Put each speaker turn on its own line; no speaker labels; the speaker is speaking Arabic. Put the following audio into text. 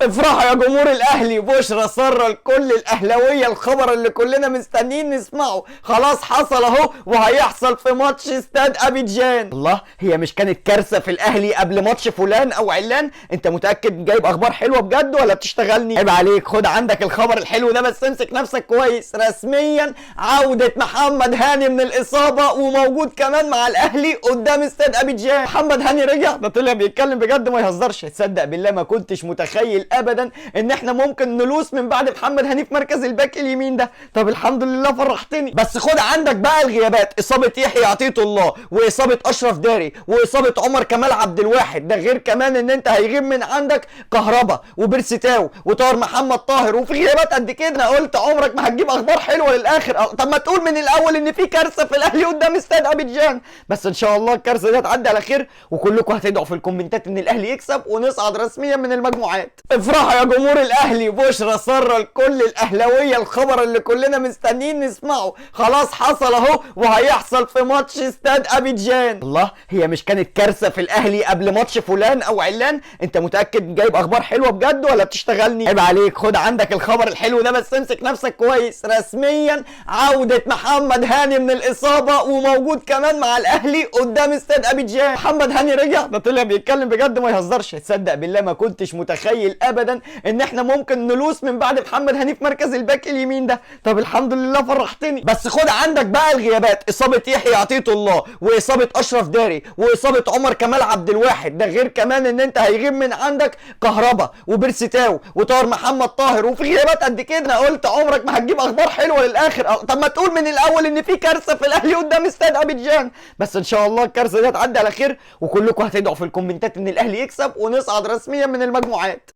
افرحوا يا جمهور الاهلي، بشرى ساره لكل الاهلاويه، الخبر اللي كلنا مستنيين نسمعه خلاص حصل اهو، وهيحصل في ماتش استاد ابيجان. الله، هي مش كانت كارثه في الاهلي قبل ماتش فلان او علان؟ انت متاكد جايب اخبار حلوه بجد ولا بتشتغلني؟ عيب عليك، خد عندك الخبر الحلو ده، بس امسك نفسك كويس. رسميا عوده محمد هاني من الاصابه، وموجود كمان مع الاهلي قدام استاد ابيجان. محمد هاني رجع، ده طلع بيتكلم بجد ما يهزرش. تصدق بالله ما كنتش متخيل ابدا ان احنا ممكن نلوس من بعد محمد هاني في مركز الباك اليمين ده. طب الحمد لله فرحتني. بس خد عندك بقى الغيابات، اصابه يحيى عطيه الله، واصابه اشرف داري، واصابه عمر كمال عبد الواحد. ده غير كمان ان انت هيغيب من عندك كهربا وبيرسيتاو وطاهر محمد طاهر، وفي غيابات قد كده. انا قلت عمرك ما هتجيب اخبار حلوه للاخر. طب ما تقول من الاول ان في كارثه في الاهلي قدام استاد ابيجان. بس ان شاء الله الكارثه دي هتعدي على خير، وكلكم هتدعوا في الكومنتات ان الاهلي يكسب ونصعد رسميا من المجموعات. افرحوا يا جمهور الاهلي، بشرى ساره لكل الاهلاويه، الخبر اللي كلنا مستنيين نسمعه خلاص حصل اهو، وهيحصل في ماتش استاد ابيجان. الله، هي مش كانت كارثه في الاهلي قبل ماتش فلان او علان؟ انت متاكد جايب اخبار حلوه بجد ولا بتشتغلني؟ عيب عليك، خد عندك الخبر الحلو ده، بس امسك نفسك كويس. رسميا عوده محمد هاني من الاصابه، وموجود كمان مع الاهلي قدام استاد ابيجان. محمد هاني رجع، ده طلع بيتكلم بجد ما يهزرش. تصدق بالله ما كنتش متخيل ابدا ان احنا ممكن نلوس من بعد محمد هاني في مركز الباك اليمين ده. طب الحمد لله فرحتني. بس خد عندك بقى الغيابات، اصابه يحيى عطيه الله، واصابه اشرف داري، واصابه عمر كمال عبد الواحد. ده غير كمان ان انت هيغيب من عندك كهربا وبيرسيتاو وطاهر محمد طاهر، وفي غيابات قد كده. انا قلت عمرك ما هتجيب اخبار حلوه للاخر. طب ما تقول من الاول ان في كارثه في الاهلي قدام استاد ابيجان. بس ان شاء الله الكارثه دي هتعدي على خير، وكلكم هتدعوا في الكومنتات ان الاهلي يكسب ونصعد رسميا من المجموعات.